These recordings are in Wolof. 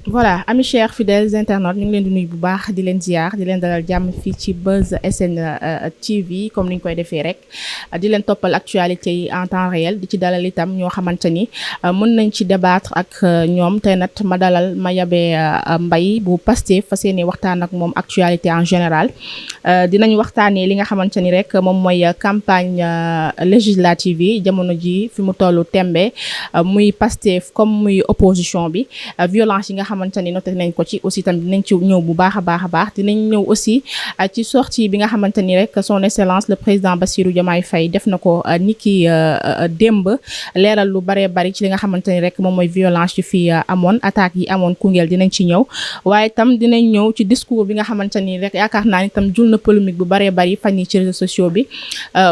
voilà amis chers fidèles internautes ñu ngi leen di nuyu bu baax di leen ziar di leen dalal jàmm fii ci Buzz SN TV comme ni ñu koy defee rek di leen toppal actualité yi en temps réel di ci dalal itam ñoo xamante ni mën nañ ci débattre ak ñoom tey nag ma dalal Mayabé Mbaye bu Pastef fas yéene waxtaan ak moom actualité en général dinañ waxtaanee li nga xamante ni rek moom mooy campagne législative yi jamono ji fi mu tollu tembe muy Pastef comme muy opposition bi violence yi nga xamante ni noté nañ ko ci aussi tamit dinañ ci ñëw bu baax a baax dinañ ñëw aussi ci sortie bi nga xamante ni rek son excellence le président Bassirou Diomaye Faye def na ko niki démb leeral lu baree bari ci li nga xamante ni rek moom mooy violence ci fi amoon attaques yi amoon Koungheul dinañ ci ñëw waaye tam dinañ ñëw ci discours bi nga xamante ni rek yaakaar naa ni tam jul na polémique bu baree bari fan yi ci réseaux sociaux bi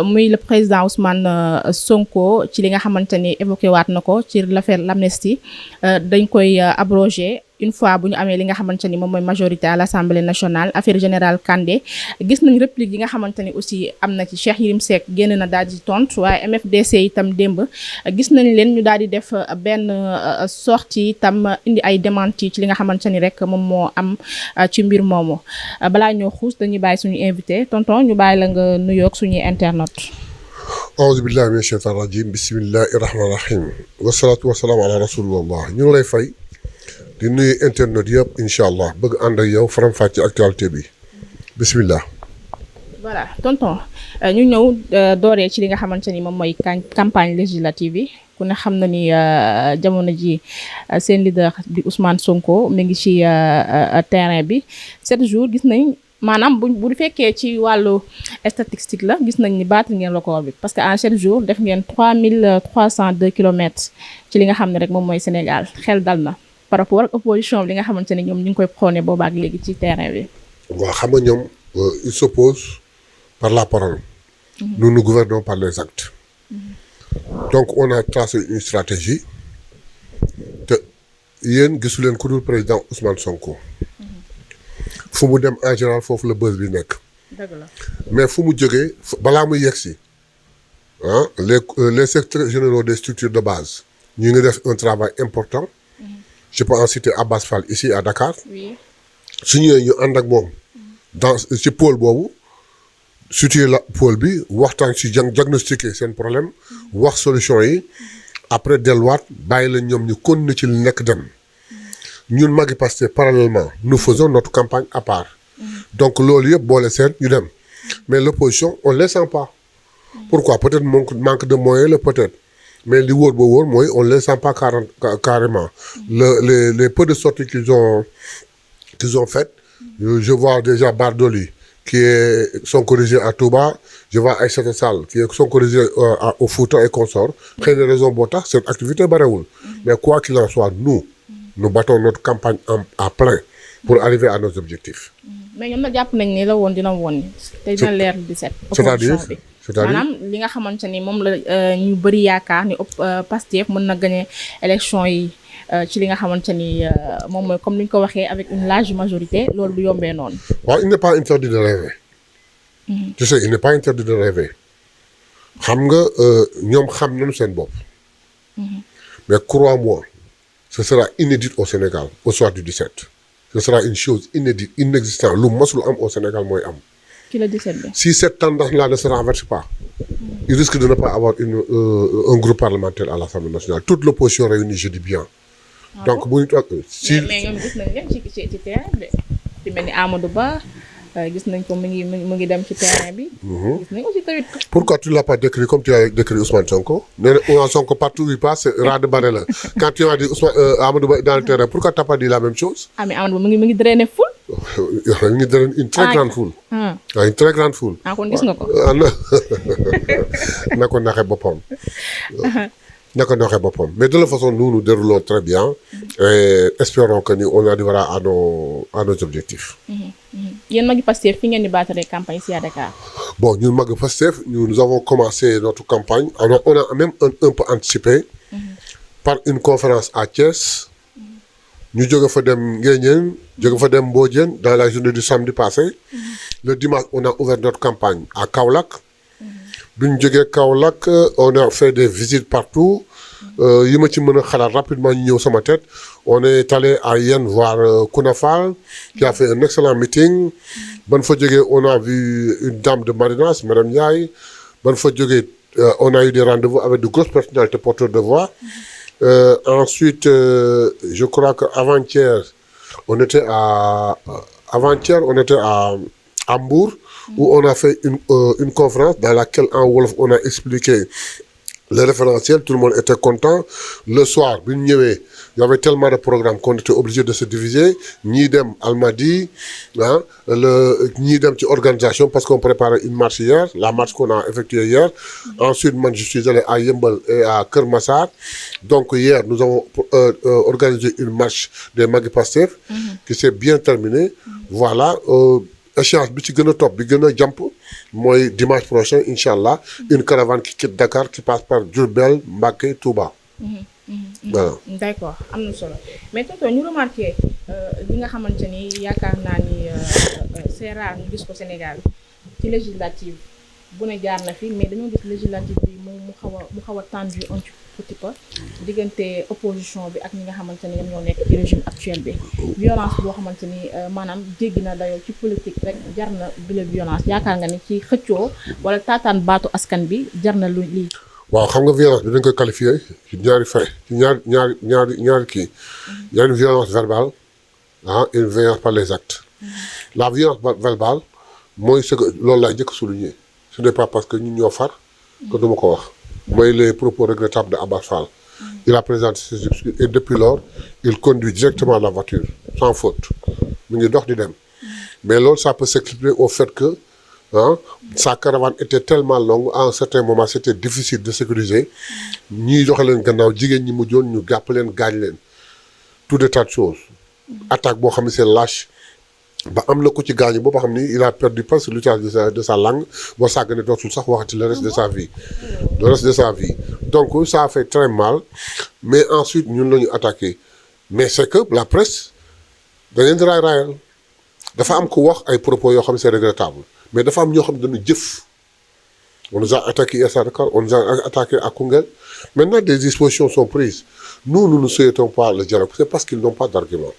muy le président Ousmane Sonko ci li nga xamante ni évoqué waat na ko ci l'affaire l'amnistie dañ koy abrogé une fois bu ñu amee li nga xamante ni moom mooy majorité à l'Assemblée nationale affaire générale Kandé gis nañ réplique yi nga xamante ni aussi am na ci Cheikh Yérim Seck génn na daal di tontu waaye MFDC itam démb gis nañ leen ñu daal di def benn sortie itam indi ay démenti ci li nga xamante ni rek moom moo am ci mbir moomu balaa ñoo xuus dañuy bàyyi suñu invité tonton ñu bàyyi la nga nuyoog suñuy internautes. aouzu billahi mina shaytaani rajim bismillahi rahmaani rahim wasalaatu wasalaamu ala rasulillah ñu ngi lay fay di nuyu internet yëpp incha allah bëgg ànd ak yow faram-fàcce actualité bi bismillah. voilà tonton ñu ñëw dooree ci li nga xamante ni moom mooy campagne législative yi ku ne xam na ni jamono ji seen leader di Ousmane Sonko mi ngi ci terrain bi 7 jours gis nañ. maanaam bu fekkee ci wàllu statistique la gis nañ ni battre ngeen record bi parce que en 7 jours def ngeen 3302 kilomètres ci li nga xam ne rek moom mooy Sénégal xel dal na par rapport ak opposition bi li nga xamante ne ñoom ñu ngi koy prôné boobaak léegi ci terrain bi. waaw xam nga ñoom ils s'opposent par la parole. Nous nous gouvernons par les actes. Donc on a tracé une stratégie te yéen gisu leen ku dul président Ousmane Sonko. fu mu dem en général foofu la buzz bi nekk. dëgg la mais fu mu jógee balaa muy yegg si les secrétaires généraux des structures de base ñu ngi def un travail important. Je peux en citer Abbas Fall ici à Dakar. oui su ñëwee ñu ànd ak moom. dans ci pôle boobu situé la pôle bi waxtaan ci diagnostiquer seen problème wax solution yi après delluwaat bàyyi la ñoom ñu continuer ci li nekk dem. ñun magi Pastef parallèlement nous faisons notre campagne à part. Donc loolu yëpp boole seen ñu dem mais l'opposition on les sent pas. Pourquoi peut-être manque de moyens la peut-être mais li wóor ba wóor mooy on les sent pas carrément. Les peu de sorties qu'ils ont faites je vois déjà Bardoli qui est sonkorisé à Touba je vois Aïssata Sall qui est sonkorisé au Fouta et consorts xëy na raison boo tax seen activité barewul mais quoi qu'il en soit nous battons notre campagne à plein pour arriver à nos objectifs. mais ñoom nag jàpp nañ ni la woon dina woon te dina leer 17. c'est-à-dire maanaam li nga xamante ni moom la ñu bëri yaakaar ni Pastef mën na gagner élection yi ci li nga xamante ni moom mooy comme ni ñu ko waxee avec une large majorité loolu du yombee noonu. waaw il n'est pas interdit de rêver. tu sais il n'est pas interdit de rêver xam nga ñoom xam nañu seen bopp. mais crois-moi. Ce sera inédit au Sénégal au soir du 17. Ce sera une chose inédite, inexistante. Lu masul am au Sénégal mooy am. Qui le 17 bi. Si cette tendance-là ne se renverse pas, il risque de ne pas avoir un groupe parlementaire à l'Assemblée nationale. Toute l'opposition réunie, je dis bien. Donc bu ñu si. mais ñoom gis nañ leen ci terrain bi ci mel ni Amadou Ba gis nañ ko mu ngi dem ci terrain bi. gis nañ aussi tamit. Pourquoi tu ne l'as pas décrit comme tu as décrit Ousmane Sonko? Nee na Ousmane Sonko partout où il passe ras de marée la. Quand tu as dit Amadou Ba dans le terrain, pourquoi tu n'as pas dit la même chose? ah mais Amadou Ba mu ngi drainer foule. mu ngi drainer une très grande foule. une très grande foule. kon gis nga ko. na ko naxee boppam. Mais de la façon, nous déroulons très bien et espérons que on arrivera à nos objectifs. Yéen magi Pastef fi ngeen di battre campagne ici à Dakar. Bon, nous magi Pastef, nous avons commencé notre campagne. Alors, on a même un peu anticipé par une conférence à Thiès. Nous avons fait des Nguyen, nous avons fait des Mbodjen dans la journée du samedi passé. Le dimanche, on a ouvert notre campagne à Kaolack. Nous avons Kaolack, on a fait des visites partout. yi ma ci mën a xalaat rapidement ñu ñëw sama tête on est allé à Yène voir Kouna Fall qui a fait un excellent meeting ban fa jógee on a vu une dame de Marinas madame Ndiaye ban fa jógee on a eu des rendez-vous avec de grosses personnalités porteurs de voix ensuite je crois que avant-hier on était à Mbour où on a fait une conférence dans laquelle en wolof on a expliqué le référentiel, tout le monde était content. Le soir, il y avait tellement de programmes qu'on était obligé de se diviser. Ni dem Almadi, hein, ni dem organisation parce qu'on préparait une marche hier, la marche qu'on a effectuée hier. Ensuite, moi, je suis allé à Yembel et à Kermassar. Donc hier, nous avons organisé une marche des Magui Pastef qui s'est bien terminée. Voilà. Échéance bi ci gën a topp bi gën a jàmp mooy dimanche prochain incha allah une caravane qui quitte Dakar qui passe par Diourbel Mbacké Touba. Voilà. D'accord am na solo mais tonton ñu remarqué li nga xamante ni yaakaar naa ni c'est rare ñu gis ko Sénégal ci législative bu ne jaar na fi mais dañoo gis législative bi mu xaw a tendu un petit peu diggante opposition bi ak ñi nga xamante ni ñoom ñoo nekk ci régime actuel bi violence boo xamante ni maanaam jéggi na dayoo ci politique rek jar na bile violence yaakaar nga ni ci xëccoo wala taataan baatu askan bi jar na lu lii. waaw xam nga violence bi dañ koy qualifier ci ñaari fait ci ñaari kii y a une violence verbale une violence par les actes la violence verbale mooy ce que loolu laay njëkk souligner ce n'est pas parce que ñun ñoo far que duma ko wax mooy les propos regrettables de Abass Fall. Il a présenté ses excuses et depuis lors il conduit directement la voiture sans faute mu ngi dox di dem mais loolu ça peut s'expliquer au fait que sa caravane était tellement longue à un certain moment c'était difficile de sécuriser ñiy joxe leen gannaaw jigéen ñi mujjoon ñu jàpp leen gaañ leen tout des tas de choses attaque boo xam ne c'est lâche ba am na ko ci gaañu boo xam ni il a perdu presque l'usage de sa langue boo sàgg ne dootul sax waxati le reste de sa vie donc ça a fait très mal mais ensuite ñun la ñu attaqué mais c'est que la presse da leen di raayal dafa am ko wax ay propos yoo xam ne c'est regrettable mais dafa am ñoo xam ne dañu jëf on nous a attaqué à Dakar on nous a attaqué à Koungheul maintenant des dispositions sont prises nous ne souhaitons pas le dialogue c'est parce qu'ils n'ont pas d'argument.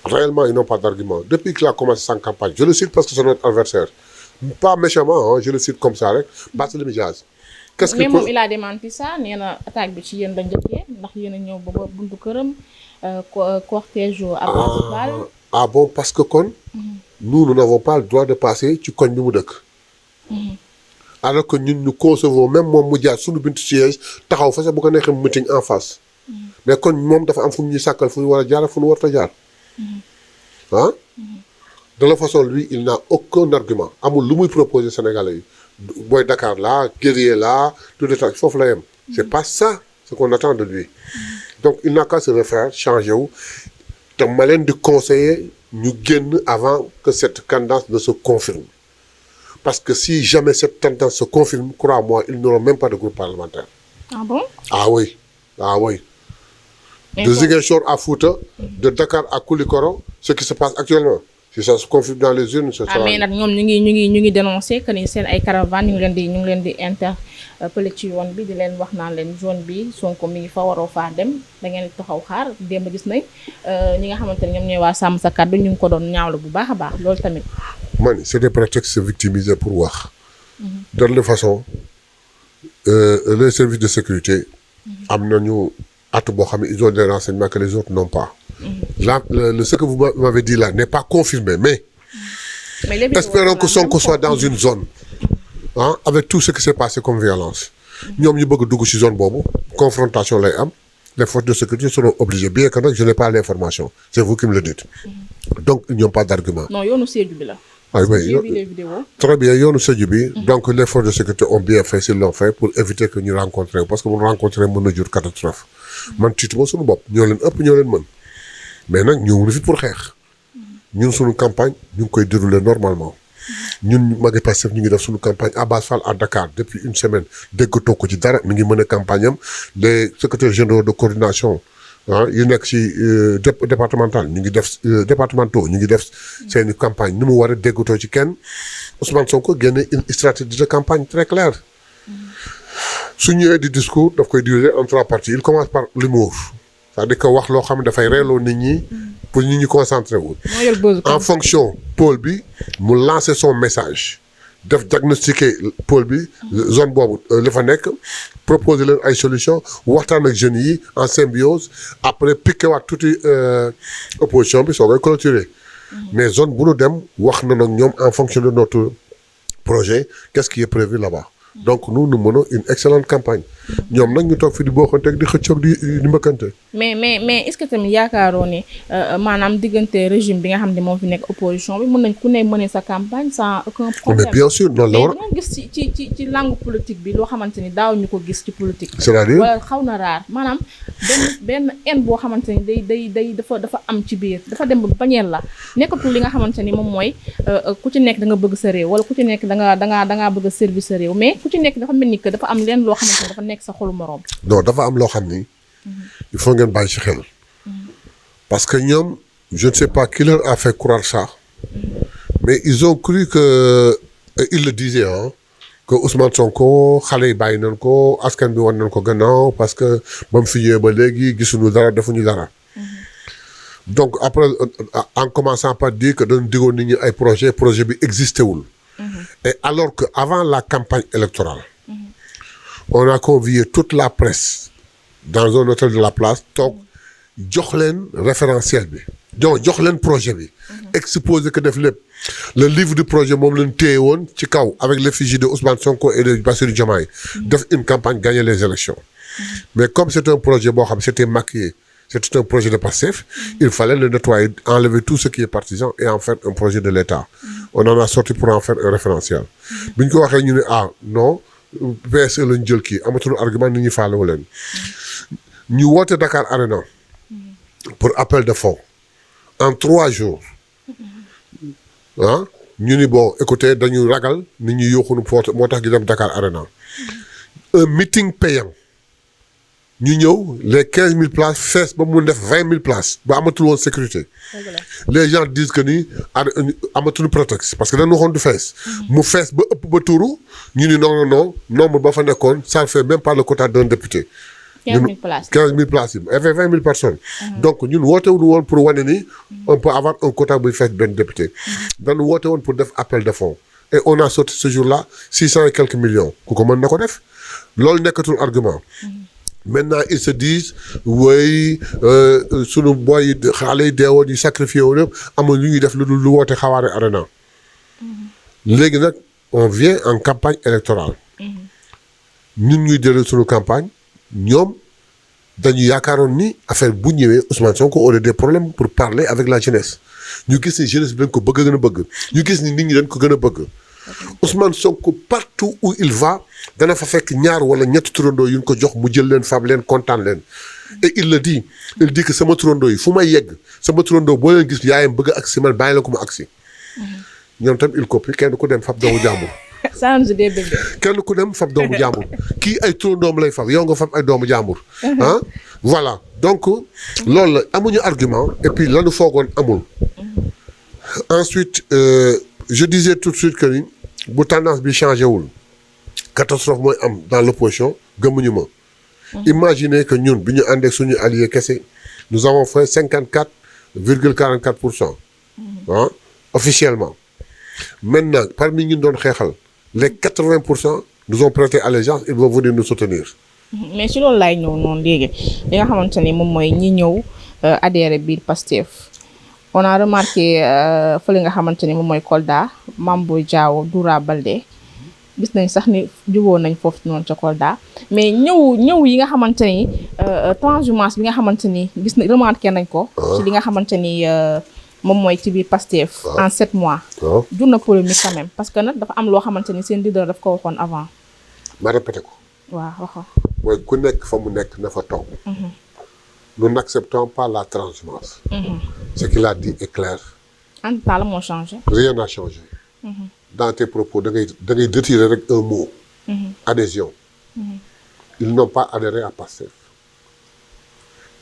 Réellement, ils n'ont pas d'argument. Depuis qu'il a commencé sa campagne, je le cite parce que c'est notre adversaire. Pas méchamment, je le cite comme ça, Barthélémy Dias. Mais moom il a démenti ça, nee na attaque bi ci yéen la njëkkee ndax yéen a ñëw ba buntu këram cortège Abass Fall. Ah bon, parce que nous n'avons pas le droit de passer ci koñ bi mu dëkk. Alors que ñun ñu concevons même moom mu jaar suñu buntu siège taxaw fa sax bu ko neexee meeting en face. Mais kon moom dafa am fu ñu sàkkal fu ñu war a jaar fu ñu war a jaar. De la façon lui il n'a aucun argument amul lu muy proposer Sénégalais yi booy Dakar là guerrier là tout le temps foofu la yem. C'est pas ça ce qu'on attend de lui. Donc il n'a qu'à se refaire changer wu te ma leen di conseiller ñu génn avant que cette tendance ne se confirme parce que si jamais cette tendance se confirme crois-moi ils n'auront même pas de groupe parlementaire. Ah bon? Ah oui. De Ziguinchor à Fouta, de Dakar à Koulikoro, ce qui se passe actuellement. Si ça se confirme dans les urnes, ce sera... mais nag ñoom ñu ngi dénoncer que ni seen ay caravane ñu ngi leen di interpeller ci yoon bi di leen wax naan leen zone bi Sonko mi ngi fa waroo faa dem da ngeen taxaw xaar démb gis nañ ñi nga xamante ne ñoom ñooy waa Sàmm Sa Kàddu ñu ngi ko doon ñaawlu bu baax a baax loolu tamit. man c'est des prétextes se victimiser pour wax. De toute façon les services de sécurité am nañu at boo xam ne ils ont des renseignements que les autres n'ont pas. Là, ce que vous m'avez dit là n'est pas confirmé, mais espérons que Sonko soit dans une zone, avec tout ce qui s'est passé comme violence. Ñoom ñu bëgg dugg ci zone boobu confrontation lay am les forces de sécurité seront obligées bien que nag je n'ai pas l'information c'est vous qui me le dites. Donc ils n'ont pas d'argument. Non yoonu Sédhiou bi la. Très bien yoonu Sédhiou bi. Donc les forces de sécurité ont bien fait s'ils l'ont fait pour éviter que ñu rencontrer parce que bu rencontrer mën na jur catastrophe. Man tiituma suñu bopp ñoo leen ëpp ñoo leen mën. Mais nag ñëwuñu fi pour xeex ñun suñu campagne ñu ngi koy dérouler normalement ñun Magui Pastef ñu ngi def suñu campagne Abass Fall à Dakar depuis une semaine déggatoo ko ci dara mi ngi mën a campagne am les secrétaires généraux de coordination yu nekk ci départemental ñu ngi def départementaux ñu ngi def seeni campagne ni mu war a déggatoo ci kenn Ousmane Sonko génne une stratégie de campagne très claire su ñëwee di discours daf koy diviser en 3 parties il commence par l'humour c'est-à-dire que wax loo xam ne dafay reeloo nit ñi pour nit ñi concentré wu. En fonction pôle bi mu lancer son message def diagnostiquer pôle bi zone boobu li fa nekk proposer leen ay solutions waxtaan ak jeunes yi en symbiose après piqué waat tuuti opposition bi soo koy clôturer mais zone bu nu dem wax na nag ñoom en fonction de notre projet qu'est-ce qui est prévu là-bas. Donc nous menons une excellente campagne ñoom nag ñu toog fi di booxante ak di xëccoog di mbëkkante. mais est-ce que tamit yaakaaroo ne maanaam diggante régime bi nga xam ne moo fi nekk opposition bi mën nañ ku ne mener sa campagne sans aucun problème. Mais bien sûr noonu la war a. mais gis ci langue politique bi loo xamante ni daaw ñu ko gis ci politique. c'est-à-dire wala xaw na raar maanaam benn haine boo xamante ni day dafa am ci biir dafa dem ba bañeel la nekkatul li nga xamante ni moom mooy ku ci nekk da nga bëgg sa réew wala ku ci nekk da nga bëgg a servir sa réew mais ku ci nekk dafa mel ni que dafa am leen loo xamante ni dafa nekk sa xolu moroom. non dafa am loo xam ni. il faut ngeen bàyyi ci xel. parce que ñoom je ne sais pas qui leur a fait croire ça. mais ils ont cru que ils le disaient hein que Ousmane Sonko xale yi bàyyi nañ ko askan bi wan nañ ko gannaaw parce que ba mu fi ñëwee ba léegi gisuñu dara defuñu dara. donc après en commençant par dire que dañu digoon nit ñi ay projet bi existé wul. Et alors que avant la campagne électorale. On a convié toute la presse dans un hôtel de la place toog jox leen référentiel bi donc jox leen projet bi exposé que def lépp le livre du projet moom leen téye woon ci kaw avec l'effigie de Ousmane Sonko et de Bassirou Diomaye def une campagne gagner les élections mais comme c'est un projet boo xam c'était maquillé c'était un projet de Pastef il fallait le nettoyer enlever tout ce qui est partisan et en faire un projet de l'État on en a sorti pour en faire un référentiel bi ñu ko waxee ñu ne ah non PSE lañ jël kii amatul argument nit ñi faalewu leen ñu woote Dakar Arena pour appel de fonds en 3 jours ah ñu ni bon écoutez dañu ragal nit ñi yooxunu foote moo tax ñu dem Dakar Arena un meeting payant ñu ñëw les 15 000 places fees ba mu def 20 000 places ba amatul woon sécurité les gens disent que ni amatul prétexte parce que dañu waxoon du fees mu fees ba ëpp ba tuuru ñu ni non nombre ba fa nekkoon ça ne fait même pas le quota d'un député 15 000 places 15 000 places yi avait 20 000 personnes donc ñun woote wuñu woon pour wane ni on peut avoir un quota buy fees benn député dañu woote woon pour def appel de fonds et on a sorti ce jour-là 600 et quelques millions ku ko mën na ko def loolu nekkatul argument maintenant ils se disent oui sunu boy xale yi deewoon yi sacrifié woon yëpp amul lu ñuy def lu dul lu woote Xawaare Arena léegi nag on vient en campagne électorale ñun ñuy déroulé sunu campagne ñoom dañu yaakaaroon ni affaire bu ñëwee Ousmane Sonko aurait des problèmes pour parler avec la jeunesse ñu gis ni jeunesse bi dañ ko bëgg gën a bëgg ñu gis ni nit ñi dañ ko gën a bëgg Ousmane Sonko partout où il va dana fa fekk ñaar wala ñetti turandoo yu ñu ko jox mu jël leen fab leen kontaan leen et il le dit il dit que sama turandoo yi fu may yegg sama turandoo boo leen gis yaayam bëgg a agsi man bàyyi la ko mu agsi ñoom tam il copie kenn ku dem fab doomu jàmbur kenn ku dem fab doomu jàmbur kii ay turandoom lay fab yow nga fab ay doomu jàmbur ah voilà donc loolu la amuñu argument et puis lanu foogoon amul ensuite je disais tout de suite que ni bu tendance bi changé wul catastrophe mooy am dans l'opposition gëmuñu ma imaginez que ñun bi ñu àndee suñu allié kese nous avons fait 54,44% ah officiellement maintenant parmi ñun doon xeexal les 80% nous ont prêté allégeance ils vont venir nous soutenir mais si loolu laay ñëw noonu léegi li nga xamante ni moom mooy ñi ñëw adhéré biir Pastef on a remarqué fële nga xamante ni moom mooy Kolda Mambo Diaw Doura Baldé gis nañ sax ni juboo nañ foofu noonu ca Kolda mais ñëw yi nga xamante ni transhumance bi nga xamante ni gis na remarqué nañ ko ci li nga xamante ni moom mooy ci biir Pastef en 7 mois jur na polémique quand même parce que nag dafa am loo xamante ni seen leader daf ko waxoon avant ma répété ko waaw waxo mooy ku nekk fa mu nekk na fa toog nous n'acceptons pas la transhumance ce qu'il a dit est clair en tout cas la moo changé rien n'a changé dans tes propos da ngay retirer rek un mot adhésion ils n'ont pas adhéré à Pastef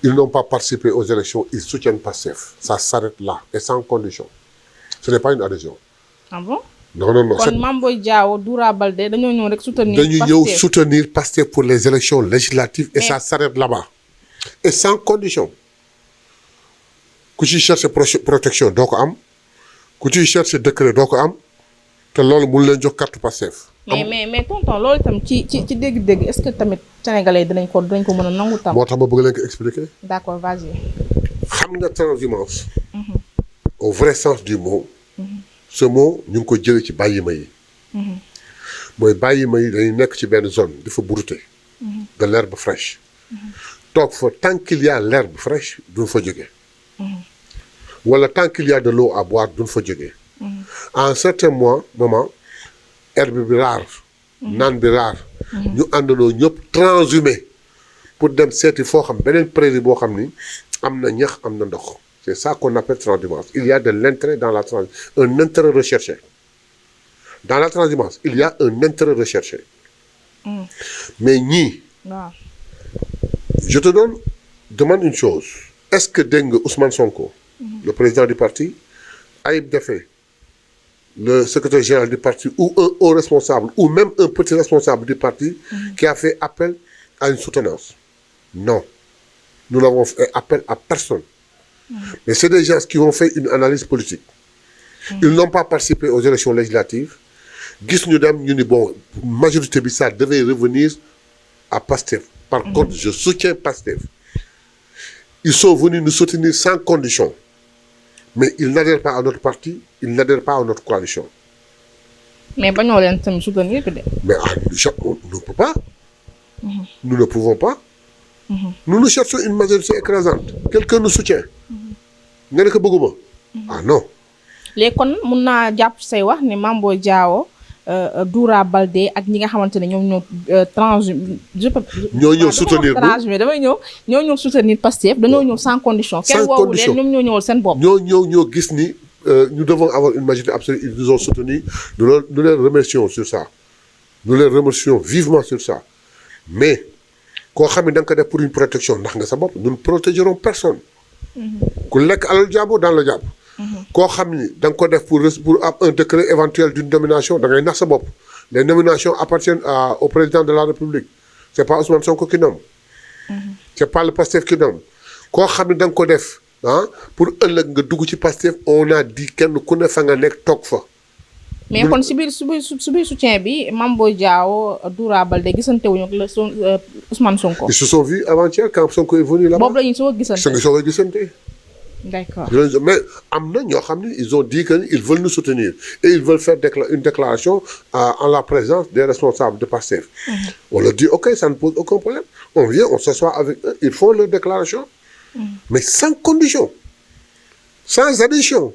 ils n'ont pas participé aux élections ils soutiennent Pastef ça s'arrête là et sans condition ce n'est pas une adhésion ah bon non non non. kon Mame Boye Diao Doura Baldé dañoo ñëw rek soutenir. dañu ñëw soutenir Pastef pour les élections législatives et ça s'arrête là-bas et sans condition ku ci chercher protection doo ko am ku ci chercher décret doo ko am te loolu mun leen jox carte Pastef. mais tonton loolu itam ci dégg-dégg est-ce que tamit sénégalais yi dinañ ko mën a nangu tam. moo tax ma bëgg leen ko expliquer. d'accord vas-y. xam nga transhumance. au vrai sens du mot. ce mot ñu ngi ko jëlee ci bàyyima yi. mooy bàyyima yi dañuy nekk ci benn zone di fa brouter. de l'herbe fraîche. toog fa tant qu'il y a l'herbe fraîche duñ fa jógee. wala tant qu'il y a de l'eau à boire duñ fa jógee. à un certain moment herbe bi rare. naan bi rare. ñu àndandoo ñëpp transhumé pour dem seeti foo xam beneen prairie boo xam ni am na ñax am na ndox. C'est ça qu'on appelle transhumance. Il y a de l'intérêt dans la transhumance, un intérêt recherché. Dans la transhumance, il y a un intérêt recherché. Mais ñii. Je te demande une chose. Est-ce que dégg nga Ousmane Sonko, le président du parti, Ayib Daffé, le secrétaire général du parti, ou un haut responsable, ou même un petit responsable du parti, qui a fait appel à une soutenance? Non. Nous n'avons fait appel à personne. Mais c'est des gens qui ont fait une analyse politique. Ils n'ont pas participé aux élections législatives. Gis ñu dem ñu ni bon majorité bi ça devait revenir à Pastef. Par contre, je soutiens Pastef. Ils sont venus nous soutenir sans condition. Mais ils n'adhèrent pas à notre parti, ils n'adhèrent pas à notre coalition. Mais bañoo leen tamit soutenir de. Mais on ne peut pas. Nous ne pouvons pas. Nous cherchons une majorité écrasante. Quelqu'un nous soutient. nga ne ko bëgguma. Ah non. léegi kon mun naa jàpp say wax ne Mame Boye Diao Doura Baldé ak ñi nga xamante ne ñoom ñoo soutenir ñoo ñëw soutenir Pastef dañoo ñëw sans condition. sans condition kenn woowu leen ñoom ñoo ñëwal seen bopp. ñoo gis ni nous devons avoir une majorité absolue. Ils nous ont soutenus. Nous les remercions sur ça. Nous les remercions vivement sur ça. Mais koo xam ne da nga ko def pour une protection ndax nga sa bopp nous ne protégerons personne. ku lekk alal jàmbur daan la jàpp. koo xam ni da nga ko def pour un décret éventuel d'une nomination da ngay nax sa bopp. Les nominations appartiennent au président de la République. C'est pas Ousmane Sonko qui nomme. C'est pas le Pastef qui nomme. koo xam ni da nga ko def pour ëllëg nga dugg ci Pastef on a dit kenn ku ne fa nga nekk toog fa. mais kon si biir soutien bi Mame Boye Diao Doura Baldé gisante wuñu ak Ousmane Sonko. Ils se sont vus avant-hier quand Sonko est venu là-bas. boobu la ñuy soog a gisante. soog a gisante. D'accord. Mais am na ñoo xam ne ils ont dit qu'ils veulent nous soutenir et ils veulent faire une déclaration en la présence des responsables de Pastef. On leur dit ok, ça ne pose aucun problème. On vient, on s'assoit avec eux, ils font leur déclaration. Mais sans condition, sans addition.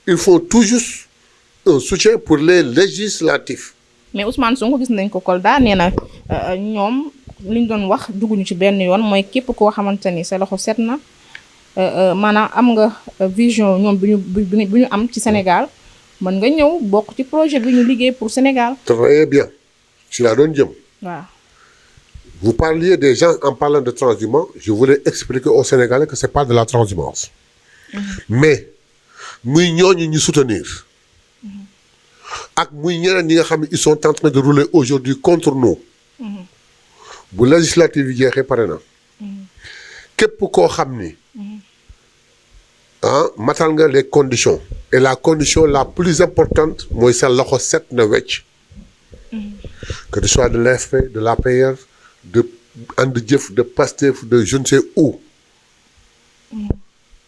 Ils font tout juste un soutien pour les législatifs. Mais Ousmane Sonko gis nañ ko Kolda nee na ñoom li ñu doon wax dugguñu ci benn yoon mooy képp koo xamante ni sa loxo set na maanaam am nga vision ñoom bu ñu am ci Sénégal mën nga ñëw bokk ci projet bi ñu liggéey pour Sénégal. Très bien. Si la doon jëm. waaw. Vous parliez des gens en parlant de transhumance, je voulais expliquer aux Sénégalais que c'est pas de la transhumance. Mais muy ñooñu ñu soutenir. ak muy ñeneen ñi nga xam ne ils sont en train de rouler aujourd'hui contre nous. bu législative yi jeexee pare na. képp koo xam ni. matal nga les conditions. et la condition la plus importante mooy sa loxo set na wecc. que tu sois de l'AFP de l'APR de And Jëf de Pastef de je ne sais où.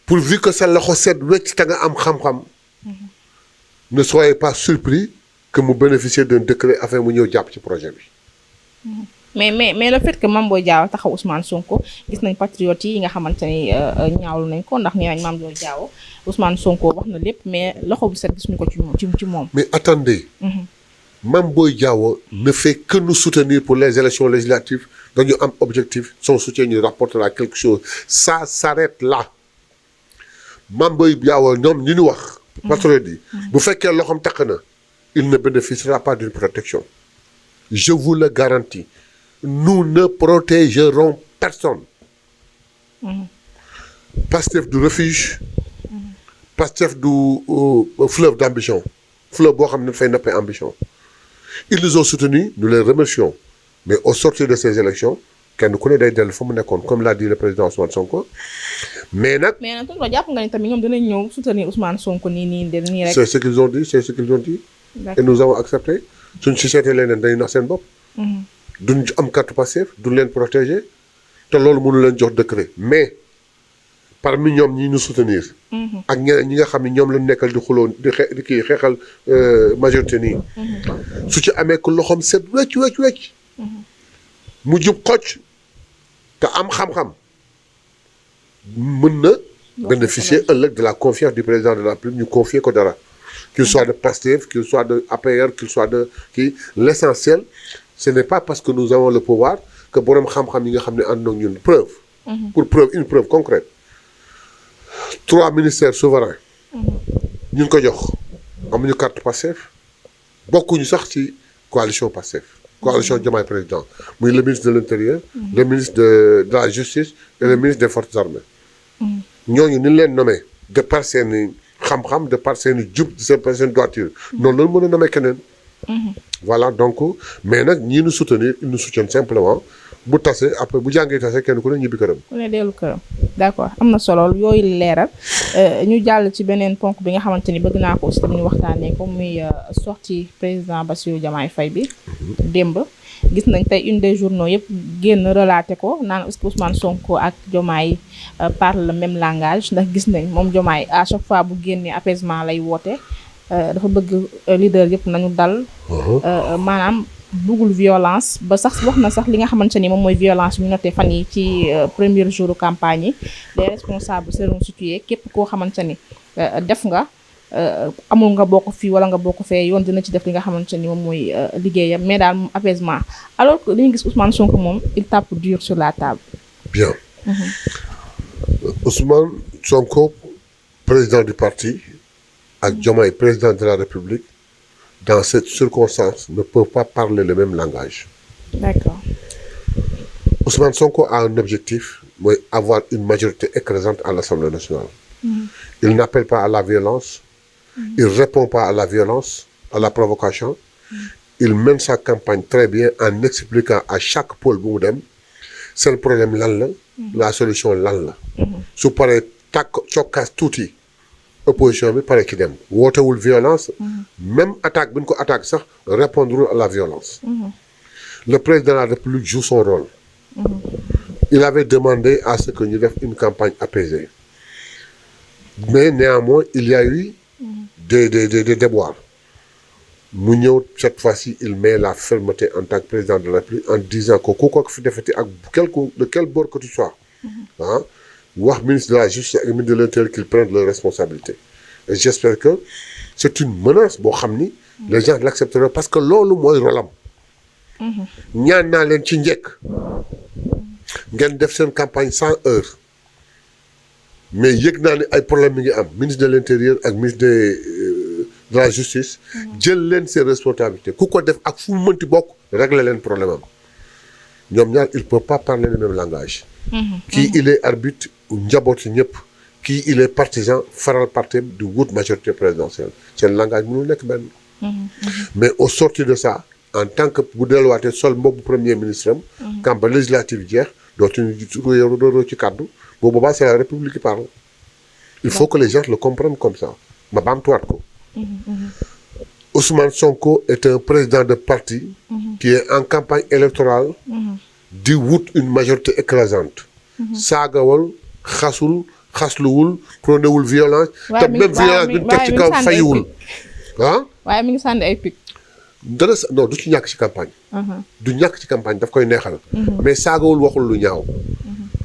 pourvu que sa loxo set wecc te nga am xam-xam. ne soyez pas surpris que mu bénéficier d'un décret afin mu ñëw jàpp ci projet bi. mais le fait que Mame Boye Diao taxaw Ousmane Sonko gis nañ patriotes yi nga xamante ni ñaawlu nañ ko ndax nee nañ Mame Boye Diao Ousmane Sonko wax na lépp mais loxo bu set gisuñu ko ci moom. mais attendez. Mame Boye Diao ne fait que nous soutenir pour les élections législatives dañu am objectif son soutien ñu rapportera quelque chose ça s'arrête là Mame Boye Diao ñoom ñu wax. patriote yi bu fekkee loxoom takk na il ne bénéficiera pas d'une protection je vous le garantis nous ne protégerons personne. Pastef du refuge. Pastef du fleuve d'ambition fleuve boo xam ne dafay nappee ambition. Ils nous ont soutenus, nous les remercions. Mais au sortir de ces élections, kenn ku ne day dellu fa mu nekkoon comme l'a dit le président Ousmane Sonko. mais nag tonton jàpp nga ni tamit ñoom dinañ ñëw soutenir Ousmane Sonko nii rek. c'est ce qu'ils ont dit. Et nous avons accepté. suñ si seetee leneen dañuy nax seen bopp. duñ am carte Pastef duñ leen protéger te loolu mënu leen jox décret mais parmi ñoom ñi ñu soutenir. ak ñeneen ñi nga xam ne ñoom lañ nekkal di xuloo di xeexal majorité nii. su ci amee ku loxoom set wecc. mu jub xocc te am xam-xam mën na bénéficier ëllëg de la confiance du président de la République ñu confier ko dara. qu'il soit de Pastef qu'il soit de APR qu'il soit de kii l'essentiel ce n'est pas parce que nous avons le pouvoir que borom xam-xam yi nga xam ne ànd na ñun preuve. Une preuve concrète. 3 ministères souverains. ñu ko jox amuñu carte Pastef bokkuñu sax ci coalition Pastef. coalition Diomaye président muy le ministre de l'intérieur. le ministre de la justice et le ministre des forces armées. ñooñu ni leen nommé de par seen xam-xam de par seen jub de par seen droiture. noonu la mën a nommé keneen. voilà donc mais nag ñii ñu soutenir ils nous soutiennent simplement bu tase après bu jàngee tase kenn ku ne ñibbi këram. ku ne dellu këram d'accord am na solo yooyu leeral ñu jàll ci beneen ponk bi nga xamante ni bëgg naa ko aussi tamit ñu waxtaanee ko muy sortie président Bassirou Diomaye Faye bi. démb gis nañ tey une des journaux yëpp génn relaté ko naan Ousmane Sonko ak Diomaye parle le même langage ndax gis nañ moom Diomaye à chaque fois bu génnee apaisement lay woote. dafa bëgg leader yëpp nañu dal. maanaam bëggul violence ba sax wax na sax li nga xamante ni moom mooy violence bi ñu noté fan yi ci premier jour campagne yi les responsables seront situés képp koo xamante ni def nga amul nga bokk fii wala nga bokk fee yoon dina ci def li nga xamante ni moom mooy liggéeyam mais daal moom apaisement alors que li ñu gis Ousmane Sonko moom il tape dur sur la table. bien. Ousmane Sonko président du parti. ak Diomaye président de la République dans cette circonstance ne peuvent pas parler le même langage. D'accord. Ousmane Sonko a un objectif, mooy avoir une majorité écrasante à l'Assemblée nationale. Il n'appelle pas à la violence. Il répond pas à la violence, à la provocation. Il mène sa campagne très bien en expliquant à chaque pôle bu mu dem seen problème lan la. la solution lan la. su paree cokkaas tuuti. opposition bi pare ci dem wootewul violence. même attaque bi ñu ko attaque sax répondre à la violence. Le président de la République joue son rôle. Il avait demandé à ce que ñu def une campagne apaisée. Mais néanmoins il y a eu des déboires. mu ñëw cette fois-ci il met la fermeté en tant que président de la République en disant que ku ko fi defati ak de quel bord que tu sois. wax ministre de la justice ak ministre de l'intérieur qu'ils prennent leurs responsabilités. Et j'espère que c'est une menace boo xam ni les gens l'accepteront parce que loolu mooy rolam. ñaan naa leen ci njëkk ngeen def seen campagne 100 heures mais yëg naa ne ay problème mi ngi am ministre de l'intérieur ak ministre de la justice jël leen seen responsabilités ku ko def ak fu mu mënti bokk régler leen problème am ñoom ñaar il peut pas parler le même langage. kii il est arbitre njaboot si ñëpp kii il est partisan faral parti du wut majorité présidentielle seen langage mënul nekk benn. mais au sortir de ça en tant que bu delluwaatee sol mboobu premier ministre am. campagne législative jeex dootuñu róo ci kàddu boobu boobaa c'est la République qui parle. il faut que les gens le comprennent comme ça ma baamtuwaat ko. Ousmane Sonko est un président de parti. qui est en campagne électorale. di wut une majorité écrasante. saagawal xasul xasluwul prônéwul violence. te même violence bi ñu teg ci kaw fayiwul. waaye mi ngi sànni ay pic. dana non du ci ñàkk ci campagne. du ñàkk ci campagne daf koy neexal. mais saagawul waxul lu ñaaw.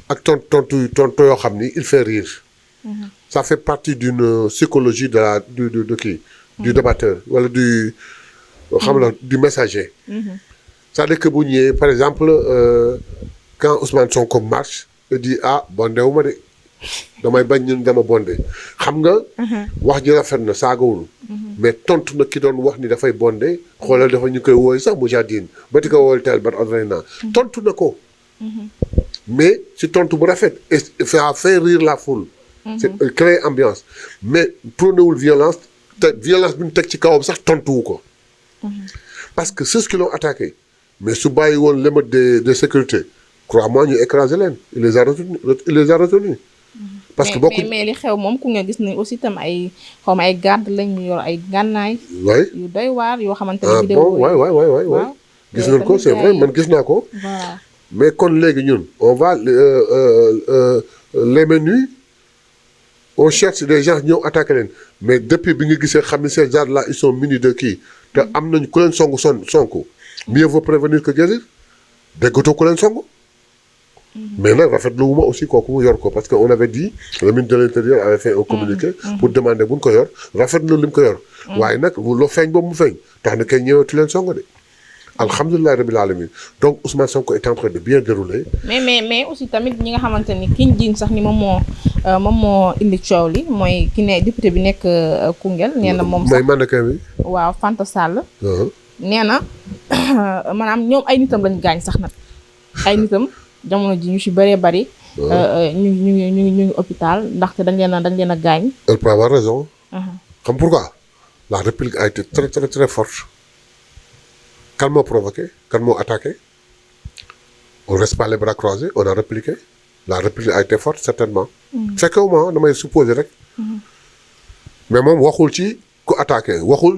ak tontu yoo xam ni il fait rire. ça fait partie d'une psychologie de la de kii. du débatteur wala du xam la du messager. c'est-à-dire que bu ñëwee par exemple quand Ousmane Sonko marche il dit bondé wu ma de damay bañ ñun dama bondé xam nga. wax ji rafet na saagawul. mais tontu na ki doon wax ni dafay bondé xoolal dafa ñu koy wooy sax Mujahideen ba di ko woowal teel ba ordinaire tontu na ko. mais si tontu bu rafet et ça fait rire la foule. c'est créer ambiance mais prônéwul violence te violence bi ñu teg ci kawam sax tontuwu ko. parce que ceux qui l'ont attaqué mais su bàyyi woon l'émeute de sécurité crois-moi ñu écrasé leen il les a retenus. parce que bokk mais li xew moom ku nga gis nañ aussi tam ay xaw ma ay garde lañ ñu yor ay gànnaay. waay yu doy waar yoo xamante ah ne vidéo bon waay gis nañ ko c'est vrai man gis naa ko. voilà mais kon léegi ñun on va les menus on cherche des gens ñëw attaqué leen mais depuis bi nga gisee xam ne ces gens là ils sont munis de kii te am nañu ku leen sonku mieux vaut prévenir que guérir déggatoo ku leen songu. mais nag rafetlu wu ma aussi kooku mu yor ko parce que on avait dit le ministre de l'intérieur avait fait un communiqué. pour demander bu ñu ko yor rafetlu li mu ko yor. waaye nag loo feeñ boobu mu feeñ tax na kay ñëwatu leen songu de. alhamdulilah rabbil alamin donc Ousmane Sonko est en train de bien dérouler. mais aussi tamit ñi nga xamante ni ki ñu jiiñ sax ni moom moo indi coow li mooy ki ne député bi nekk Koungheul. nee na moom sax mooy mannequin bi. waaw Fanta Sall. nee na maanaam ñoom ay nitam lañu gaañ sax nag ay nitam jamono ji ñu ci bëree bëri. ñu ngi hôpital ndaxte dañ leen a gaañ. elle peut avoir raison. xam pourquoi la réplique a été très très très forte. Kan moo provoqué kan moo attaqué on reste pas les bras croisés on a répliqué la réplique a été forte certainement. fekkewuma damay supposer rek. mais moom waxul ci ku attaqué waxul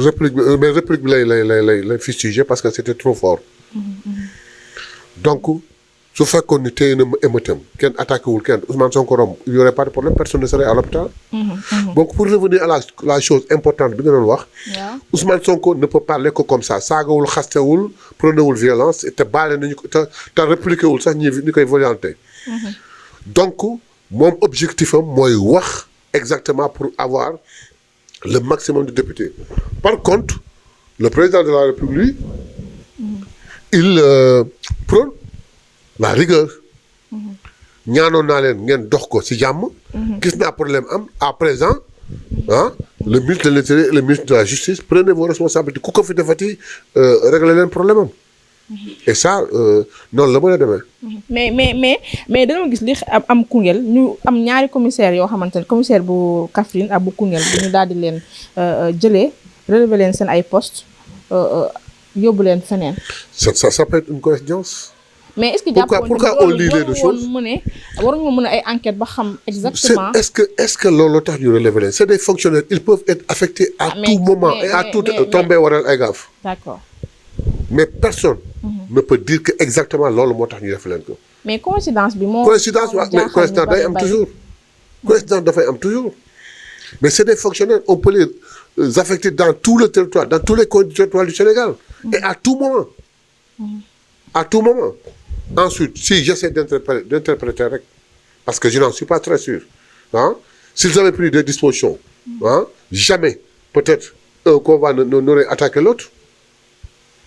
réplique bi mais réplique bi lay fustigé parce que c'était trop fort. donc su fekkoon ni téye na émeutam kenn attaqué wul kenn Ousmane Sonko romb il y aurait pas de problème personne ne serait à l'hôpital. donc pour revenir à la chose importante bi nga doon wax. Ousmane Sonko ne peut parler que comme ça saagawul xastewul prenewul violence te baale nañu ko te répliqué wul sax ñi koy violenté. donc moom objectif am mooy wax exactement pour avoir le maximum de députés. par contre le président de la République il prône la rigueur. ñaanoon naa leen ngeen dox ko ci jàmm. gis naa problème am à présent le ministre de l'Intérieur et le ministre de la Justice prenez vos responsabilités ku ko fi defati régler leen problème am. et ça noonu la mën a demee. mais dañoo gis li am Koungheul ñu am ñaari commissaire yoo xamante ne commissaire bu Kaffrine ak bu Koungheul bu ñu daal di leen jëlee relever leen seen ay postes yóbbu leen feneen. ça peut être une coïncidence. mais est-ce que jàppoon pourquoi on lit les choses waruñu mën a ay enquête ba xam exactement. est-ce que loolu tax ñu relever leen c'est des fonctionnaires ils peuvent être affectés à tout moment et à tout tombé waral ay gaaf. d'accord. mais personne ne peut dire que exactement loolu moo tax ñu def leen ko. mais coïncidence bi moo. coïncidence waaw mais coïncidence day am toujours. coïncidence dafay am toujours. mais c'est des fonctionnaires on peut les affecter dans tout le territoire dans tous les coins du territoire du Sénégal. et à tout moment. à tout moment. Ensuite, si j'essaie d'interpréter rek, parce que je n'en suis pas très sûr, s'ils avaient pris des dispositions, jamais, peut-être, un combat n'aurait attaqué l'autre.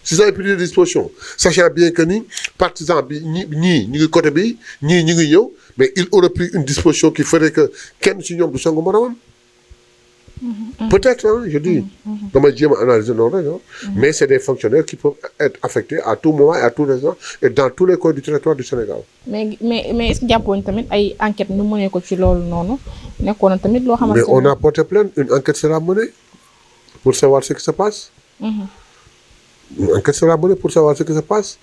S'ils avaient pris des dispositions, sachant bien que ni partisans bi ñii ñu ngi côté bi ñii ñu ngi ñëw, mais il aurait pris une disposition qui ferait que kenn ci ñoom du songu moromam. Peut-être, je dis, damay jéem a analyser noonu rek mais c'est des fonctionnaires qui peuvent être affectés à tout moment et à tout instant et dans tous les coins du territoire du Sénégal. mais est-ce que jàppoon tamit ay enquête ñu mënee ko ci loolu noonu nekkoon na tamit loo xamante ne. mais on a porté plainte une enquête sera menée pour savoir ce qui se passe. Une enquête sera menée pour savoir ce qui se passe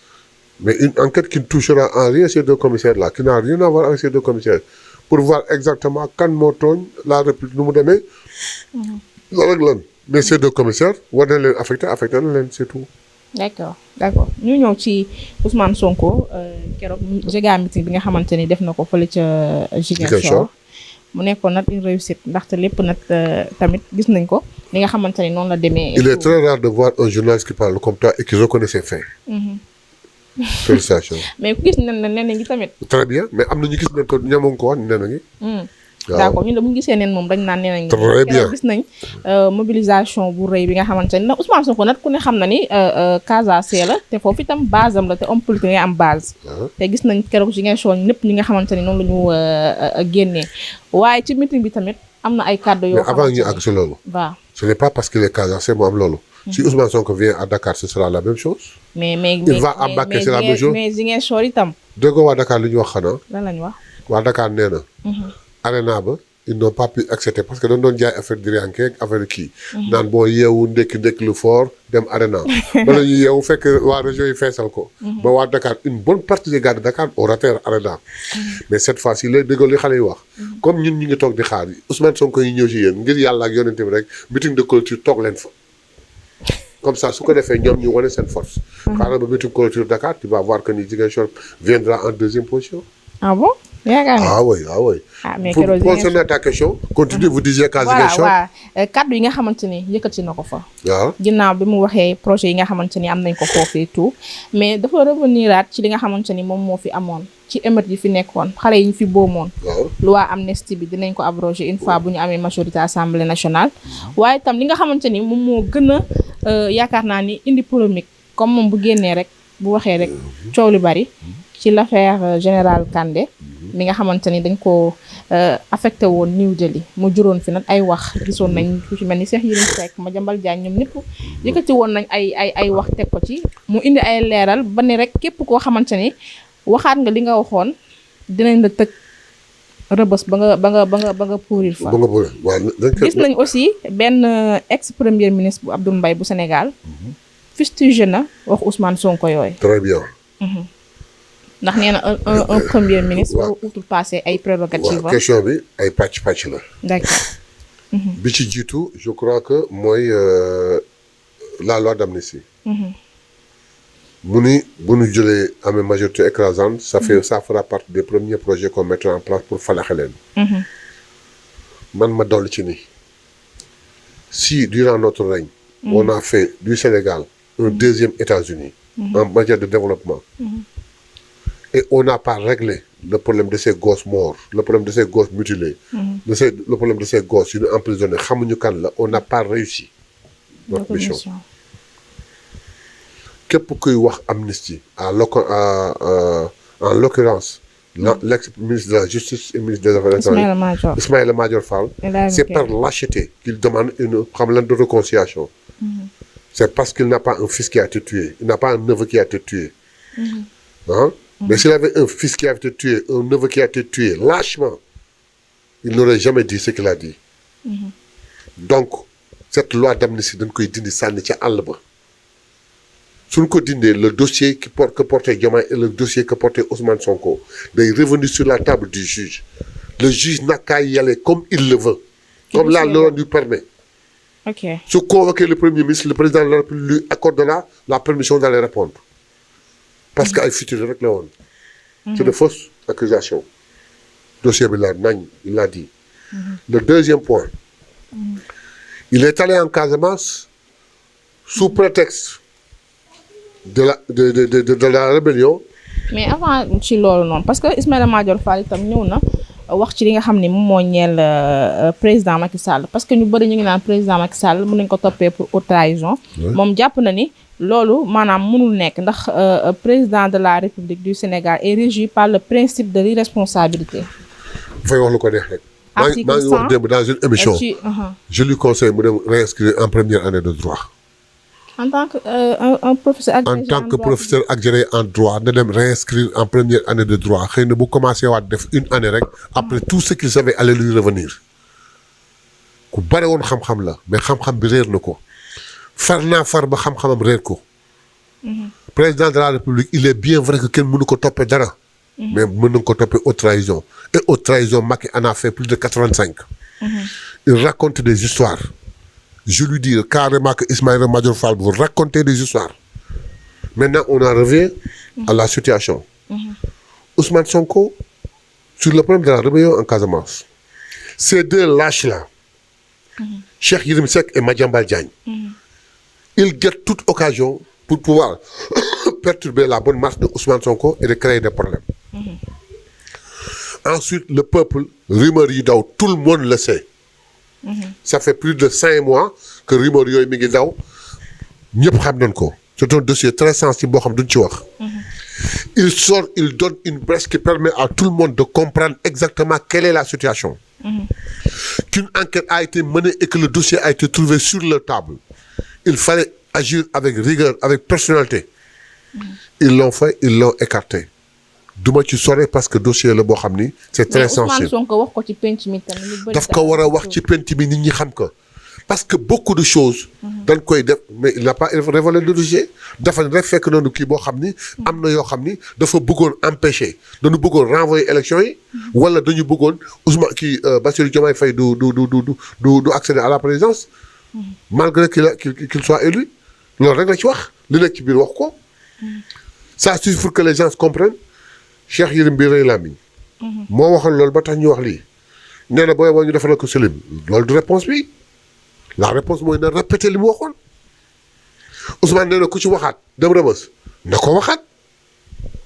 mais une enquête qui ne touchera en rien ces deux commissaires là qui n'a rien à voir avec ces deux commissaires. pour voir exactement kan moo tooñ la République nu mu demee. loolu ak lan mais ces deux commissaires war nañ leen affecté na leen c'est tout. d'accord ñu ñëw ci Ousmane Sonko keroog méga meeting bi nga xamante ni def na ko fële ca Ziguinchor. mu nekkoon nag une réussite ndaxte lépp nag tamit gis nañ ko li nga xamante ni noonu la demee. il est très rare de voir un journaliste qui parle comme toi et qui reconnaît ses faits. félicitations. mais ku gis nen ngi tamit. très bien mais am na ñu gis nen ko ñamoon ko wax nen ngi. d'accord ñun de bu ñu gisee nen moom dañ naan nen ngi. très bien gis nañ mobilisation bu rëy bi nga xamante ni ndax Ousmane Sonko nag ku ne xam na ni Casamance la te foofu itam base am la te homme politique ngay am base. te gis nañ keroog Ziguinchor ñëpp ñi nga xamante ni noonu la ñu génnee waaye ci meeting bi tamit am na ay kàddu yoo. mais avant ñu àgg si loolu. waaw ce n'est pas parce qu'il est Casamance mu am loolu. si Ousmane Sonko vient à Dakar ce sera la même chose. il va à Mbacké c'est la même chose mais Ziguinchor itam. déggoo waa Dakar li ñu wax xanaa. lan lañ wax. waa Dakar nee na. arena ba ils n'ont pas pu accepter parce que dañ doon jaay affaire diriyanke affaire kii. naan boo yeewu ndekki lu fort dem arena. bala ñuy yeewu fekk waa région yi feesal ko. ba waa Dakar une bonne partie des gars de Dakar au raté arena. mais cette fois-ci lay déggoon li xale yi wax. comme ñun ñu ngi toog di xaar Ousmane Sonko yi ñëw ci yéen ngir yàlla ak yonente bi rek meeting de clôture toog leen fa. comme ça su ko defee ñoom ñu wane seen force. xaaral ba meeting clôture Dakar tu vas voir que ni Ziguinchor viendra en deuxième position. ah bon yaakaar naa. ah oui. mais pour concernant ta question. continue vous disiez qu'à Ziguinchor. waaw kaddu yi nga xamante ni yëkkati na ko fa. waaw ginnaaw bi mu waxee projet yi nga xamante ni am nañ ko foofu et tout mais dafa reveniraat ci li nga xamante ni moom moo fi amoon ci émeute yi fi nekkoon xale yi ñu fi boomoon. waaw loi amnistie bi dinañ ko abroger une fois bu ñu amee majorité assemblée nationale. waaye itam li nga xamante ni moom moo gën a yaakaar naa ni indi polémique comme moom bu génnee rek bu waxee rek coow lu bari ci l'affaire générale Kandé. mi nga xamante ni dañ ko affecté woon New Delhi mu juróon fi nag ay wax gisoon nañ ku ci mel ni Cheikh Yérim Seck Madiambal Diagne ñoom ñëpp yëkkati woon nañ ay wax teg ko ci mu indi ay leeral ba ne rek képp koo xamante ni waxaat nga li nga waxoon dinañ la tëj rëbës ba nga pourrir fa. ba nga pourrir waaw. gis nañ aussi benn ex premier ministre bu Abdoul Mbaye bu Sénégal fustigé na wax Ousmane Sonko yooyu. très bien. ndax nee na un premier ministre. waaw utul passé ay prérogatives. waaw question bi ay pàcc la. d'accord. bi ci jiitu je crois que mooy la loi d'amnistie. mu ni bu ñu jëlee amee majorité écrasante ça fera partie des premiers projets qu'on mettra en place pour falaxe leen. man ma dolli ci ni si durant notre règne. on a fait du Sénégal un deuxième États-Unis en matière de développement. Et on n'a pas réglé le problème de ces gosses morts, le problème de ces gosses mutilés, le problème de ces gosses emprisonnés. On n'a pas réussi notre mission. Képp kuy wax amnistie en l'occurrence l'ex-ministre de la Justice et ministre des Affaires étrangères Ismaïla Madior Fall, c'est par lâcheté qu'il demande une problème de réconciliation. C'est parce qu'il n'a pas un fils qui a été tué, il n'a pas un neveu qui a été tué. Hein? Mais s'il avait un fils qui a été tué, un neveu qui a été tué, lâchement, il n'aurait jamais dit ce qu'il a dit. Donc, cette loi d'amnistie, le dossier que portait Diomaye et le dossier que portait Ousmane Sonko, est revenu sur la table du juge. Le juge n'a qu'à y aller comme il le veut, comme la loi lui permet. Okay. Se convoquer le Premier ministre, le président de la République lui accordera la permission d'aller répondre. Parce qu'il futur avec le monde. C'est de fausses accusations. Le dossier il l'a dit. Le deuxième point, il est allé en Casamance sous prétexte de la rébellion. Mais avant ci loolu non parce que Ismaïla Madior Fall itam ñëw na wax ci li nga xam ne moom moo ñeel président Macky Sall parce que ñu bëri ñu ngi naan président Macky Sall mën nañ ko toppee pour haute trahison. moom jàpp na ni loolu maanaam mënul nekk ndax président de la République du Sénégal est régi par le principe de l'irresponsabilité. dafay wax lu ko neex rek. maa ngi wax démb dans une émission. je lui conseille mu dem réinscrire en première année de droit. En tant que professeur agrégé en droit na dem réinscrire en première année de droit xëy na bu commencé waat def une année rek après tout ce qu'il savait allait lui revenir ku bare woon xam-xam la mais xam-xam bi réer na ko far ba xam-xamam réer ko. président de la République il est bien vrai que kenn mënu ko toppee dara. mais mën na ko toppee haute trahison et haute trahison Macky en a fait plus de 85. Il raconte des histoires. Je lui dis carrément que Ismaïla Madior Fall vous racontez des histoires. Maintenant, on en revient à la situation. Ousmane Sonko, sur le problème de la rébellion en Casamance, ces deux lâches-là, Cheikh Yérim Seck et Madiambal Diagne, ils guettent toute occasion pour pouvoir perturber la bonne marche de Ousmane Sonko et de créer des problèmes. Ensuite, le peuple, rumeur yi daw, tout le monde le sait. Ça fait plus de 5 mois que rumeur yooyu mi ngi daw ñëpp xam nañ ko. C'est un dossier très sensible boo xam duñ ci wax. Il donne une brèche qui permet à tout le monde de comprendre exactement quelle est la situation. Qu'une enquête a été menée et que le dossier a été trouvé sur leur table. Il fallait agir avec rigueur, avec personnalité. Ils l'ont fait, ils l'ont écarté. duma ci sore parce que dossier la boo xam ni c'est très mais Ousmane sensible. Sonko wax ko ci penc mi tamit lu bëri daf ko war a wax ci penc mi nit ñi xam ko parce que beaucoup de choses dañ koy def mais il n'a pas révélé le dossier dafa ne rek fekk nañu kii boo xam ni am na yoo xam ni dafa bëggoon empêcher dañu bëggoon renvoyer élection yi wala dañu bëggoon Ousmane kii Bassirou Diomaye Faye du accéder à la présidence malgré qu'il soit élu loolu rek la ci wax li nekk ci biir wax ko ça suffit pour que les gens comprennent Cheikh Yérim bi rëy làmmiñ moo waxoon loolu ba tax ñu wax lii nee na booy boo ñu defal ko Selim loolu du réponse bi la réponse mooy na répéter li mu waxoon Ousmane nee na ku ci waxaat dem Rebeuss na ko waxaat.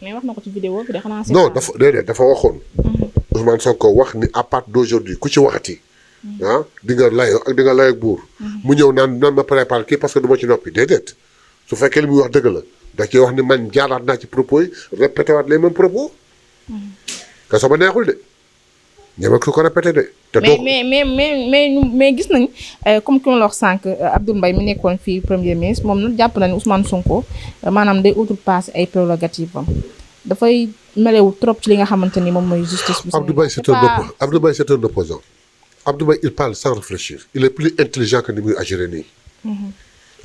mais wax na ko ci vidéo bi de xanaa. non dafa waxoon. Ousmane Sonko wax ni à partir d'aujourd'hui ku ci waxati. ah di nga lay ak buur. mu ñëw naan ma préparé kii parce que du ma ci noppi déedéet su fekkee li muy wax dëgg la da ciy wax ni man jaaraat naa ci propos yi répété waat les mêmes propos. te sama neexul de. ñeme su ko répété de. te mais gis nañ comme ki ma la wax sànq Abdoul Mbaye mi nekkoon fii premier ministre moom nag jàpp na ne Ousmane Sonko maanaam day outrepassé ay prérogatives am dafay melewu trop ci li nga xamante ni moom mooy justice bu Abdoul Mbaye c'est un opposant Abdoul Mbaye il parle sans réfléchir il est plus intelligent que ni muy agir nii.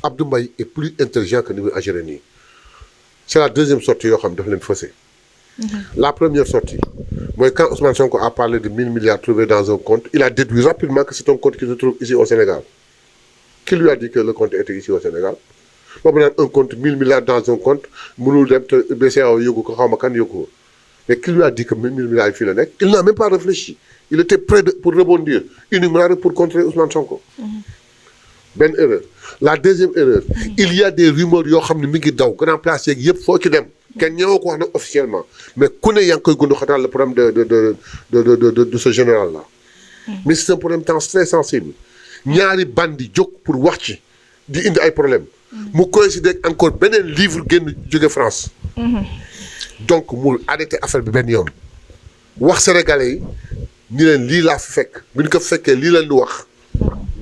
Abdoul Mbaye est plus intelligent que ni muy agir nii c'est la deuxième sortie yoo xam ne daf leen faussé. La première sortie, moi, quand Ousmane Sonko a parlé de 1000 milliards trouvés dans un compte, il a déduit rapidement que c'est un compte qui se trouve ici au Sénégal. Qui lui a dit que le compte était ici au Sénégal? Un compte, 1000 milliards dans un compte, mais qui lui a dit que 1000 milliards il n'a même pas réfléchi. Il était prêt pour rebondir, uniquement pour contrer Ousmane Sonko. Ben erreur. La deuxième erreur, il y a des rumeurs, grand place, faut qu'il aime. Kenn ñëwoo ko wax nag officiellement mais ku ne yaa ngi koy gundu xatal le problème de ce général là. Mais c'est un problème très sensible. ñaari bandi jóg pour wax ci di indi ay problème mu coïncider encore beneen livre génn jóge France. donc mu arrêté affaire bi benn yoon. wax sénégalais yi ni leen lii laa fi fekk bi ñu ko fekkee lii leen di wax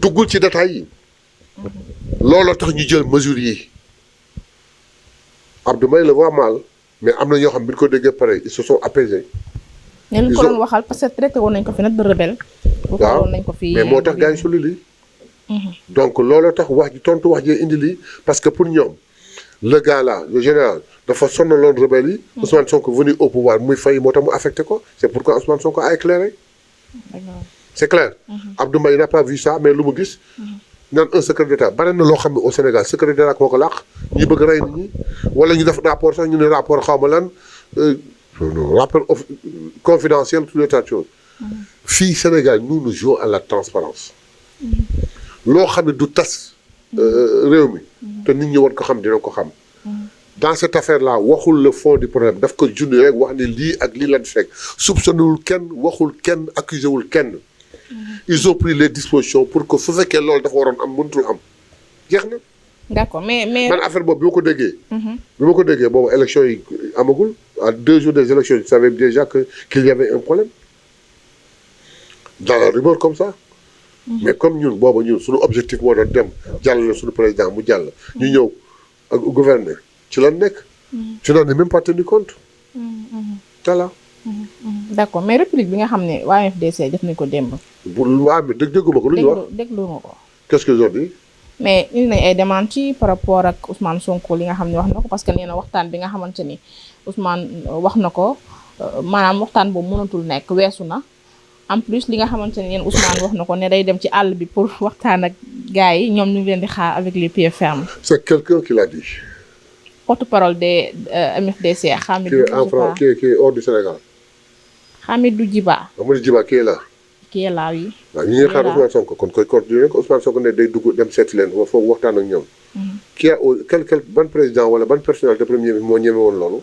duggul ci détails yi. looloo tax ñu jël mesures yi. Abdou Mbaye le voit mal mais am na ñoo xam bi ñu ko déggee pare ils se sont apaisés. ne lu ko doon waxal parce que traité woon nañ ko fi nag de rebelle. waaw mais moo tax gars yi suli lii. donc looloo tax wax ji tontu wax ji indi lii parce que pour ñoom le gars là le général dafa sonnaloon rebelle yi. Ousmane Sonko venu au pouvoir muy fay moo tax mu affecté ko c'est pourquoi Ousmane Sonko a éclairé. c'est clair. Abdou Mbaye n'a pas vu ça mais lu mu gis. naan un secret d'état bari na loo xam ne au Sénégal secret d'état koo ko làq ñi bëgg rey nit ñi wala ñu def rapport sax ñu ne rapport xaw ma lan rapport confidentiel tout l'état de choses. fii Sénégal nous jouons à la transparence loo xam ne du tas réew mi te nit ñi war ko xam dina ko xam dans cette affaire là waxul le fond du problème daf ko junni rek wax ne lii ak lii lañ fekk soupçonnewul kenn waxul kenn accusé wul kenn. Ils ont pris les dispositions pour que su fekkee loolu dafa waroon am mënutul am jeex na. d'accord mais man affaire boobu bi ma ko déggee. bi ma ko déggee boobu élection yi amagul à 2 jours des élections je savais déjà qu'il y avait un problème dans la rumeur comme ça. mais comme ñun boobu ñun suñu objectif moo doon dem jàllale suñu président mu jàll. ñu ñëw ak gouverner ci lan nekk. tu n'en es même pas tenu compte. voilà. d'accord mais république bi nga xam ne waa FDC def nañ ko démb. waa mais dégguma ko lu ñu wax déglu nga ko. qu'est-ce qu'ils ont dit. mais indi nañ ay démenti par rapport ak Ousmane Sonko li nga xam ne wax na ko parce que nee na waxtaan bi nga xamante ni Ousmane wax na ko maanaam waxtaan boobu mënatul nekk weesu na en plus li nga xamante ne yéen Ousmane wax na ko ne day dem ci àll bi pour waxtaan ak gars yi ñoom ñu ngi leen di xaar avec les pieds fermes. c'est quelqu'un qui l'a dit. porte-parole des MFDC Hamidou Djiba qui est hors du Sénégal. Hamidou Djiba. Hamidou Djiba qui est là. qui est là oui. waaw ñi ngi xaar Ousmane Sonko kon koy continuer ko Ousmane Sonko ne day dugg dem seeti leen foofu waxtaan ak ñoom. qui a quel ban président wala ban personnalité de premier ministre moo ñeme woon loolu.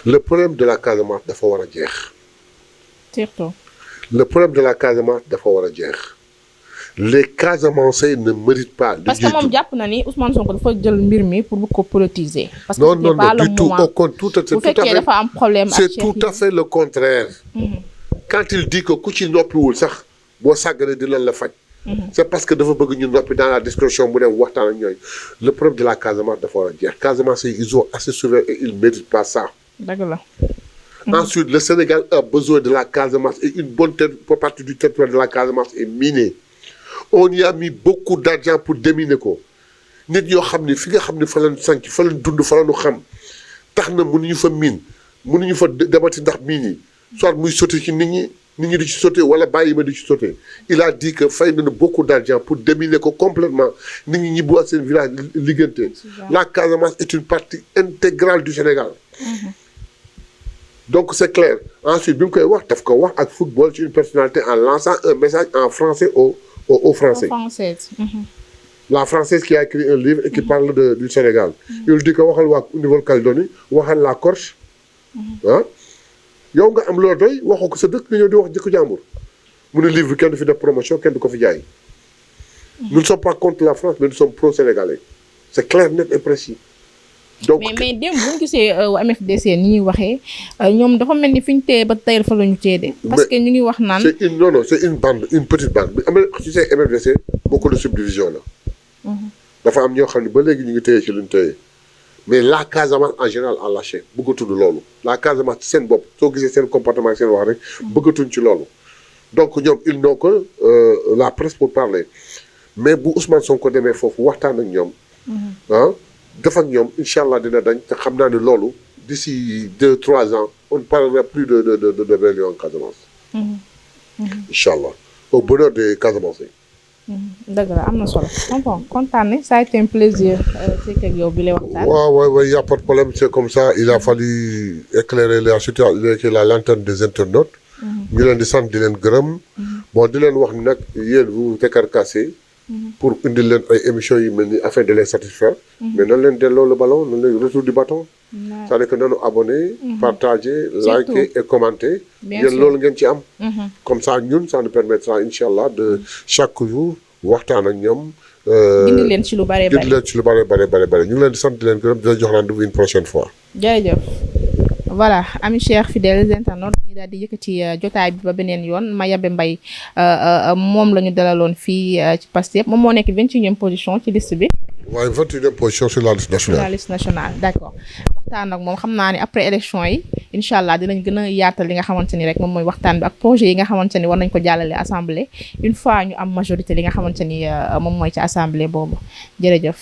le problème de la Casamance dafa war a jeex. surtout. le problème de la Casamance dafa war a jeex. les Casamançais ne méritent pas. parce que moom jàpp na ni Ousmane Sonko dafa jël mbir mi pour bu ko politiser. parce que non non non du tout au contraire bu fekkee dafa am problème c'est tout à fait le contraire. quand il dit que ku ci noppiwul sax boo sàggalee dinañ la faj. c'est parce que dafa bëgg ñu noppi dans la discrétion mu dem waxtaan ak ñooy le problème de la Casamance dafa war a jeex Casamance ils ont assez souffert et ils méritent pas ça. dëgg la. Ensuite, le Sénégal a besoin de la Casamance et une bonne partie du territoire de la Casamance est minée. On y a mis beaucoup d'argent pour déminer ko. Nit ñoo xam ne fi nga xam ne fa lañ sànc fa lañ dund fa lañu xam tax na mënuñu fa miin mënuñu fa demati ndax miin yi soit muy sauté ci nit ñi di ci sauté wala bàyyi ma di ci sauté. Il a dit que fay nañu beaucoup d'argent pour déminer ko complètement nit ñi ñibbiwaat seen village liggéeyante. La Casamance est une partie intégrale du Sénégal. Donc c'est clair. Ensuite bi mu koy wax daf ko wax ak football ci une personnalité en lançant un message en français aux Français. Française. La Française qui a écrit un livre et qui parle du Sénégal. Il dit que waxal waa Nouvelle-Calédonie waxal la Corse. ah yow nga am loo doy waxoo ko sa dëkk nga ñëw di wax jëkk jàmbur. mu ne livre kenn du fi def promotion kenn du ko fi jaay. Nous ne sommes pas contre la France mais nous sommes pro-sénégalais. C'est clair, net et précis. Donc mais démb bu ñu gisee MFDC ni ñuy waxee ñoom dafa mel ni fi ñu téye ba tey fa la ñu téye de. parce que ñu ngi wax naan. c'est une bande une petite bande bi am na tu sais MFDC beaucoup de subdivisions la. dafa am ñoo xam ne ba léegi ñu ngi téye ci lu ñu téye mais la Casamance en général a lâché bëggatuñu loolu la Casamance ci seen bopp soo gisee seen comportement ak seen wax rek bëggatuñ ci loolu. donc ñoom ils n'ont que la presse pour parler mais bu Ousmane Sonko demee foofu waxtaan ak ñoom. def ak ñoom incha allah dina dañ te xam naa ne loolu d'ici 2-3 ans on ne parlera plus de rébellion en Casamance. incha allah au bonheur des Casamançais. dëgg la am na solo tonton kontaan ne ça a été un plaisir fekk ak yow bi lay waxtaan. waaw y a pas de problème c'est comme ça il a fallu éclairer la lanterne des internautes. ñu leen di sant di leen gërëm. bon di leen wax ni nag yéen vous décarcassez pour indil leen ay émissions yi mel ni afin de les satisfaire. mais nan leen delloo le ballon nan leen retour du bâton. c'est-à-dire que nanu abonné. partager liker et commenter. yéen loolu ngeen ci am. comme ça ñun ça nous permettra incha allah de chaque jour waxtaan ak ñoom. dindi leen ci lu bare bare dindi leen ci lu bare bare ñu ngi leen di sant di leen gërëm di leen jox rendez-vous une prochaine fois. jërëjëf. voilà amis chers fidèles internautes dañuy daal di yëkkati jotaay bi ba beneen yoon Mayabé Mbaye moom la ñu dalaloon fii ci Pastef moom moo nekk 21e position ci liste bi. waaye 21e position sur la liste nationale. sur la liste nationale d'accord waxtaan ak moom xam naa ne après élection yi incha allah dinañ gën a yaatal li nga xamante ni rek moom mooy waxtaan bi ak projet yi nga xamante ni war nañ ko jàllale assemblée une fois ñu am majorité li nga xamante ni moom mooy ci assemblée boobu jërëjëf.